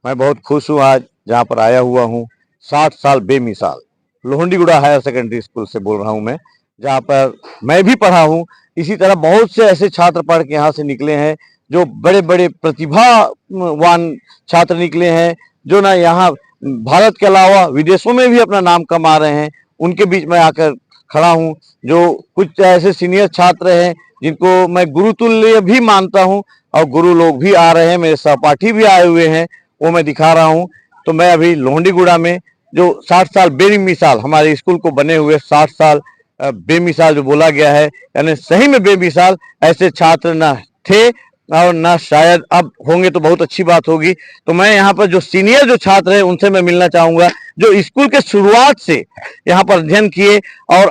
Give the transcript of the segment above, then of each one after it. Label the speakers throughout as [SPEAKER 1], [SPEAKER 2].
[SPEAKER 1] मैं बहुत खुश हूँ आज जहाँ पर आया हुआ हूँ। 60 साल बेमिसाल लोहंडीगुड़ा हायर सेकेंडरी स्कूल से बोल रहा हूँ मैं, जहाँ पर मैं भी पढ़ा हूँ। इसी तरह बहुत से ऐसे छात्र पढ़ के यहाँ से निकले हैं जो बड़े बड़े प्रतिभावान छात्र निकले हैं, जो ना यहाँ भारत के अलावा विदेशों में भी अपना नाम कमा रहे हैं। उनके बीच में आकर खड़ा हूँ। जो कुछ ऐसे सीनियर छात्र हैं जिनको मैं गुरुतुल्य भी मानता हूँ, और गुरु लोग भी आ रहे हैं, मेरे सहपाठी भी आए हुए हैं, वो मैं दिखा रहा हूँ। तो मैं अभी लोहंडीगुड़ा में जो 60 साल बेमिसाल हमारे स्कूल को बने हुए 60 साल बेमिसाल जो बोला गया है, यानी सही में बेमिसाल ऐसे छात्र ना थे और ना शायद अब होंगे, तो बहुत अच्छी बात होगी। तो मैं यहाँ पर जो सीनियर जो छात्र हैं उनसे मैं मिलना चाहूंगा, जो स्कूल के शुरुआत से यहाँ पर अध्ययन किए और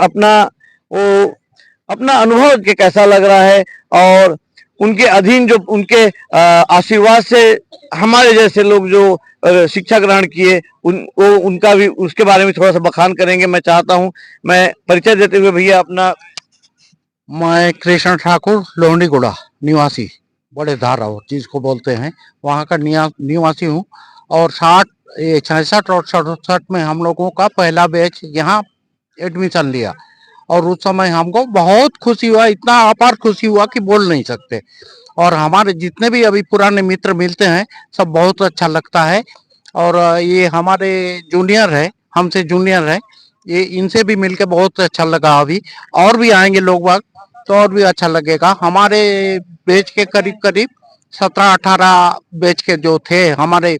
[SPEAKER 1] वो अपना अनुभव के कैसा लग रहा है, और उनके अधीन जो उनके आशीर्वाद से हमारे जैसे लोग जो शिक्षा ग्रहण किए उनका भी उसके बारे में थोड़ा सा बखान करेंगे। मैं चाहता हूं, मैं परिचय देते हुए भैया अपना।
[SPEAKER 2] मैं कृष्ण ठाकुर लोहंडीगुड़ा निवासी, बड़े धारा जिसको बोलते हैं, वहाँ का निवासी हूँ। और 66 और 67 में हम लोगों का पहला बैच यहाँ एडमिशन लिया, और उस समय हमको बहुत खुशी हुआ, इतना अपार खुशी हुआ कि बोल नहीं सकते। और हमारे जितने भी अभी पुराने मित्र मिलते हैं सब बहुत अच्छा लगता है। और ये हमारे जूनियर है, हमसे जूनियर है, ये इनसे भी मिलके बहुत अच्छा लगा। अभी और भी आएंगे लोग बाग तो और भी अच्छा लगेगा। हमारे बैच के करीब करीब 17-18 बैच के जो थे हमारे,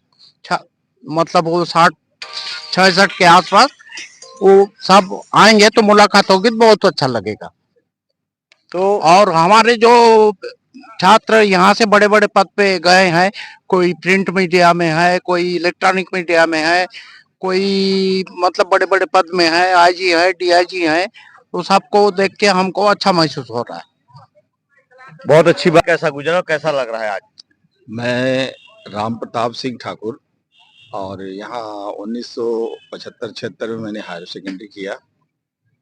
[SPEAKER 2] मतलब वो 60-66 के आसपास, वो सब आएंगे तो मुलाकात होगी तो बहुत अच्छा लगेगा। तो और हमारे जो छात्र यहाँ से बड़े बड़े पद पे गए हैं, कोई प्रिंट मीडिया में है, कोई इलेक्ट्रॉनिक मीडिया में है, कोई मतलब बड़े बड़े पद में है, आईजी है, डीआईजी है, तो सबको देख के हमको अच्छा महसूस हो रहा है।
[SPEAKER 1] बहुत अच्छी बात। कैसा गुजरा, कैसा लग रहा है आज?
[SPEAKER 3] मैं राम प्रताप सिंह ठाकुर, और यहाँ 1975-76 में मैंने हायर सेकेंडरी किया,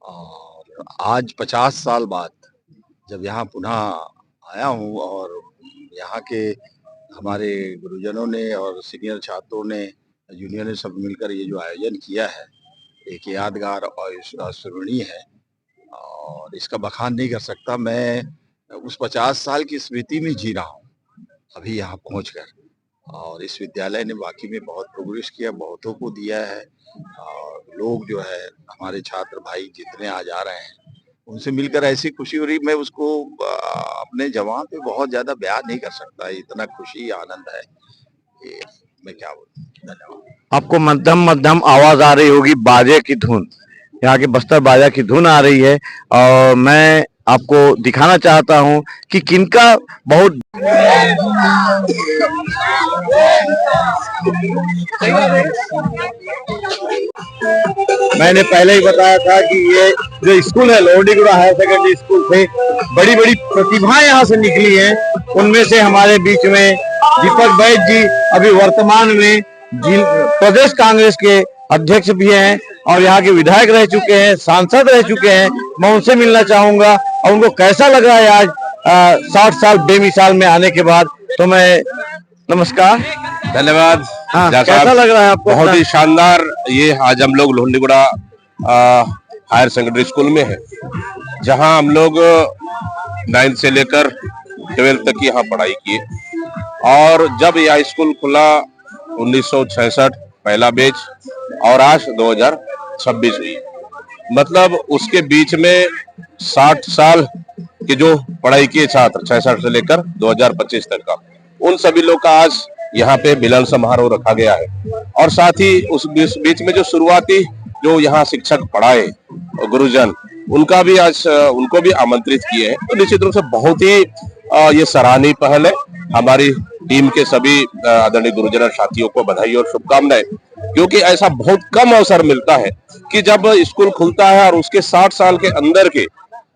[SPEAKER 3] और आज 50 साल बाद जब यहाँ पुनः आया हूँ, और यहाँ के हमारे गुरुजनों ने और सीनियर छात्रों ने, जूनियर ने सब मिलकर ये जो आयोजन किया है, एक यादगार और अविस्मरणीय है, और इसका बखान नहीं कर सकता। मैं उस 50 साल की स्मृति में जी रहा हूँ अभी यहाँ पहुँचकर। और इस विद्यालय ने वाकई में बहुत प्रोग्रेस किया, बहुतों को दिया है, और लोग जो है हमारे छात्र भाई जितने आज आ रहे हैं उनसे मिलकर ऐसी खुशी हो रही, मैं उसको अपने जवान पे बहुत ज्यादा बयान नहीं कर सकता। इतना खुशी आनंद है कि मैं क्या बोलूं। धन्यवाद।
[SPEAKER 1] आपको मध्यम मध्यम आवाज आ रही होगी, बाजे की धुन, यहाँ के बस्तर बाजा की धुन आ रही है, और मैं आपको दिखाना चाहता हूँ कि किनका बहुत मैंने पहले ही बताया था कि ये जो स्कूल है लोहंडीगुड़ा हायर सेकेंडरी स्कूल से बड़ी बड़ी प्रतिभाएं यहाँ से निकली हैं। उनमें से हमारे बीच में दीपक बैद जी अभी वर्तमान में प्रदेश कांग्रेस के अध्यक्ष भी हैं, और यहाँ के विधायक रह चुके हैं, सांसद रह चुके हैं। मैं उनसे मिलना चाहूंगा और उनको कैसा लग रहा है आज 60 साल बेमिसाल में आने के बाद। तो मैं नमस्कार,
[SPEAKER 4] धन्यवाद।
[SPEAKER 1] हाँ, कैसा लग रहा है आपको?
[SPEAKER 4] बहुत ही शानदार। ये आज हम लोग लोहंडीगुड़ा हायर सेकेंडरी स्कूल में है, जहां हम लोग 9th से लेकर 12th तक यहाँ पढ़ाई किए। और जब यह स्कूल खुला 1966 पहला बैच, और आज 2026 हुई, मतलब उसके बीच में 60 साल के जो पढ़ाई किए छात्र 66 से लेकर 2025 तक का, उन सभी लोग का आज यहाँ पे मिलन समारोह रखा गया है। और साथ ही उस बीच में जो शुरुआती जो यहाँ शिक्षक पढ़ाए गुरुजन, उनका भी आज उनको भी आमंत्रित किए हैं। तो निश्चित रूप से बहुत ही ये सराहनीय पहल है। हमारी टीम के सभी आदरणीय गुरुजन और साथियों को बधाई और शुभकामनाएं, क्योंकि ऐसा बहुत कम अवसर मिलता है कि जब स्कूल खुलता है और उसके 60 साल के अंदर के,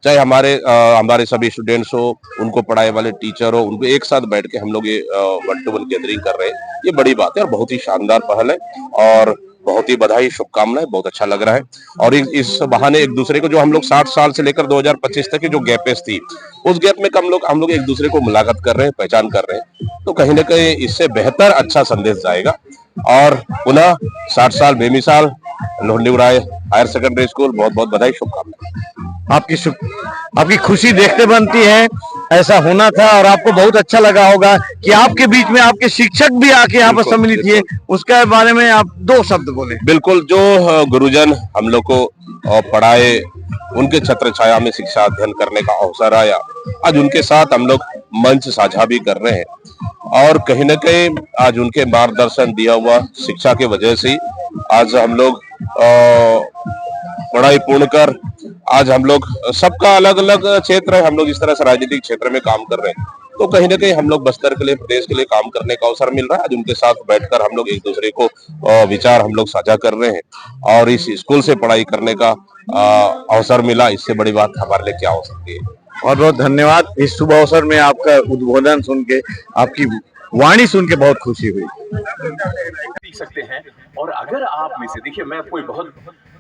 [SPEAKER 4] चाहे हमारे सभी स्टूडेंट्स हो, उनको पढ़ाए वाले टीचर हो, उनको एक साथ बैठ के हम लोग ये 1-to-1 गैदरिंग कर रहे हैं। ये बड़ी बात है और बहुत ही शानदार पहल है, और बहुत ही बधाई, शुभकामनाएं, बहुत अच्छा लग रहा है। और इस बहाने एक दूसरे को, जो हम लोग 60 साल से लेकर 2025 तक की जो गैपेस थी, उस गैप में हम लोग एक दूसरे को मुलाकात कर रहे हैं, पहचान कर रहे हैं, तो कहीं ना कहीं इससे बेहतर अच्छा संदेश जाएगा। और पुनः 60 साल बेमिसाल लोहंडीगुड़ा हायर सेकेंडरी स्कूल, बहुत बहुत बधाई, शुभकामनाएं।
[SPEAKER 1] आपकी खुशी देखते बनती है, ऐसा होना था और आपको बहुत अच्छा लगा होगा कि आपके बीच में आपके शिक्षक भी आके यहाँ पर सम्मिलित हुए, उसके बारे में आप 2 शब्द बोले।
[SPEAKER 4] बिल्कुल, जो गुरुजन हम लोग को पढ़ाए, उनके छत्र छाया में शिक्षा अध्ययन करने का अवसर आया, आज उनके साथ हम लोग मंच साझा भी कर रहे हैं। और कहीं न कहीं आज उनके मार्गदर्शन दिया हुआ शिक्षा के वजह से आज हम लोग पढ़ाई पूर्ण कर, आज हम लोग सबका अलग अलग क्षेत्र है, हम लोग इस तरह से राजनीतिक क्षेत्र में काम कर रहे हैं, तो कहीं ना कहीं हम लोग बस्तर के लिए, प्रदेश के लिए काम करने का अवसर मिल रहा है। आज उनके साथ बैठकर हम लोग एक दूसरे को विचार हम लोग साझा कर रहे हैं, और इस स्कूल से पढ़ाई करने का अवसर मिला, इससे बड़ी बात हमारे लिए क्या हो सकती है।
[SPEAKER 1] बहुत बहुत धन्यवाद। इस शुभ अवसर में आपका उद्बोधन सुन के, आपकी वाणी सुन के बहुत खुशी हुई।
[SPEAKER 5] सीख सकते हैं। और अगर आप में से, देखिए, मैं कोई बहुत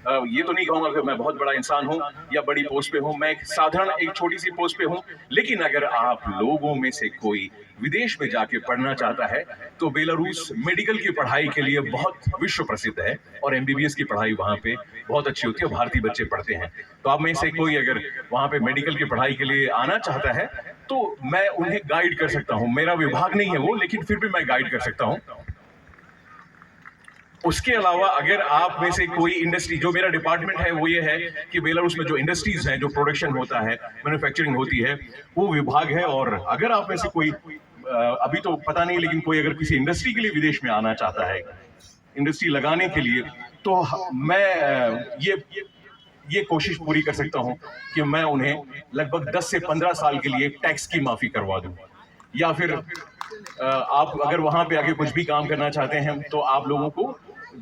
[SPEAKER 5] ये तो नहीं कहूंगा कि मैं बहुत बड़ा इंसान हूं या बड़ी पोस्ट पे हूं, मैं एक साधारण एक छोटी सी पोस्ट पे हूं, लेकिन अगर आप लोगों में से कोई विदेश में जाके पढ़ना चाहता है तो बेलारूस मेडिकल की पढ़ाई के लिए बहुत विश्व प्रसिद्ध है, और एमबीबीएस की पढ़ाई वहां पे बहुत अच्छी होती है, भारतीय बच्चे पढ़ते हैं। तो आप में से कोई अगर वहां पे मेडिकल की पढ़ाई के लिए आना चाहता है तो मैं उन्हें गाइड कर सकता हूं। मेरा विभाग नहीं है वो, लेकिन फिर भी मैं गाइड कर सकता हूं। उसके अलावा अगर आप में से कोई इंडस्ट्री, जो मेरा डिपार्टमेंट है वो ये है कि बेलारूस में जो इंडस्ट्रीज हैं, जो प्रोडक्शन होता है, मैन्युफैक्चरिंग होती है, वो विभाग है। और अगर आप में से कोई अभी तो पता नहीं, लेकिन कोई अगर किसी इंडस्ट्री के लिए विदेश में आना चाहता है, इंडस्ट्री लगाने के लिए, तो मैं ये कोशिश पूरी कर सकता हूं कि मैं उन्हें लगभग 10 से 15 साल के लिए टैक्स की माफी करवा दूं। या फिर आप अगर वहां पे आके कुछ भी काम करना चाहते हैं तो आप लोगों को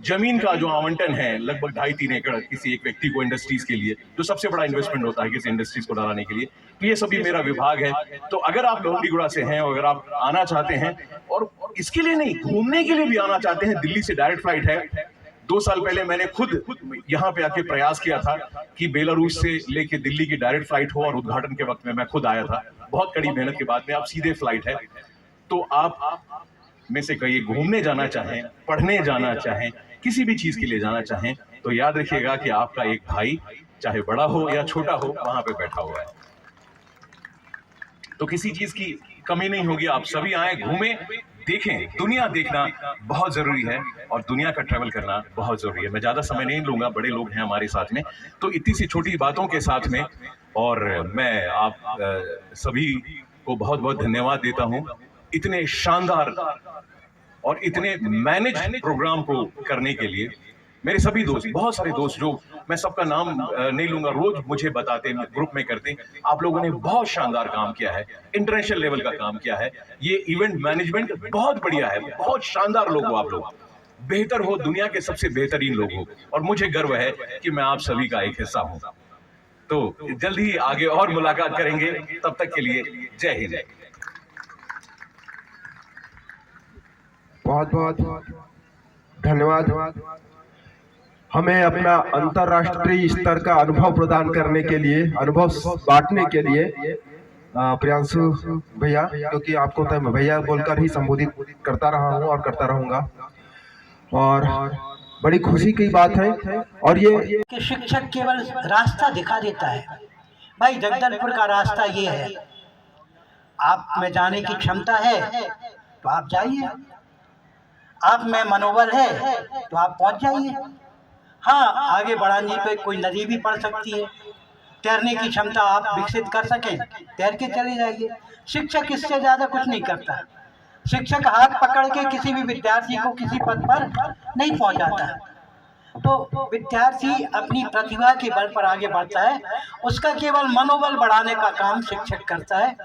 [SPEAKER 5] जमीन का जो आवंटन है, लगभग 2.5-3 एकड़ किसी एक व्यक्ति को इंडस्ट्रीज के लिए, जो सबसे बड़ा इन्वेस्टमेंट होता है किसी इंडस्ट्रीज को डालने के लिए, तो ये सभी मेरा विभाग है। तो अगर आप लोहंडीगुड़ा से हैं और अगर आप आना चाहते हैं, और इसके लिए नहीं, घूमने के लिए भी आना चाहते हैं, दिल्ली से डायरेक्ट फ्लाइट है। 2 साल पहले मैंने खुद यहाँ पे आके प्रयास किया था कि बेलारूस से लेके दिल्ली की डायरेक्ट फ्लाइट हो, और उद्घाटन के वक्त में मैं खुद आया था। बहुत कड़ी मेहनत के बाद में अब सीधे फ्लाइट है। तो आप में से कहीं घूमने जाना चाहें, पढ़ने जाना चाहें, किसी भी चीज के लिए जाना चाहें, तो याद रखिएगा कि आपका एक भाई, चाहे बड़ा हो या छोटा हो, वहां पे बैठा हुआ है। तो किसी चीज की कमी नहीं होगी। आप सभी आए, घूमें, देखें। दुनिया देखना बहुत जरूरी है और दुनिया का ट्रैवल करना बहुत जरूरी है। मैं ज्यादा समय नहीं लूंगा, बड़े लोग हैं हमारे साथ में, तो इतनी सी छोटी बातों के साथ में, और मैं आप सभी को बहुत बहुत धन्यवाद देता हूं इतने शानदार और इतने मैनेज प्रोग्राम को करने के लिए। मेरे सभी दोस्त, बहुत सारे दोस्त, जो मैं सबका नाम नहीं लूंगा, रोज मुझे बताते, ग्रुप में करते, आप लोगों ने बहुत शानदार काम किया है, इंटरनेशनल लेवल का काम किया है। ये इवेंट मैनेजमेंट बहुत बढ़िया है, बहुत शानदार लोग हो आप लोग, बेहतर हो, दुनिया के सबसे बेहतरीन लोग हो, और मुझे गर्व है कि मैं आप सभी का एक हिस्सा हूं। तो जल्द ही आगे और मुलाकात करेंगे, तब तक के लिए जय हिंद।
[SPEAKER 6] बहुत बहुत धन्यवाद हमें अपना अंतर्राष्ट्रीय स्तर का अनुभव प्रदान करने के लिए, अनुभव बांटने के लिए प्रियांशु भैया, क्योंकि आपको तो मैं भैया बोलकर ही संबोधित करता रहा हूं और करता रहूंगा, और बड़ी खुशी की बात है। और ये
[SPEAKER 7] कि शिक्षक केवल रास्ता दिखा देता है। भाई, जगदलपुर का रास्ता ये है, आप में जाने की क्षमता है तो आप जाइए, आप में मनोबल है तो आप पहुंच जाइए। हाँ, आगे बढ़ाने पे कोई नदी भी पड़ सकती है, तैरने की क्षमता आप विकसित कर सकें, तैर के चले जाइए। शिक्षक इससे ज़्यादा कुछ नहीं करता। शिक्षक हाथ पकड़ के किसी भी विद्यार्थी को किसी पद पर नहीं पहुंचाता। तो विद्यार्थी अपनी प्रतिभा के बल पर आगे बढ़ता है, उसका केवल मनोबल बढ़ाने का काम शिक्षक करता है।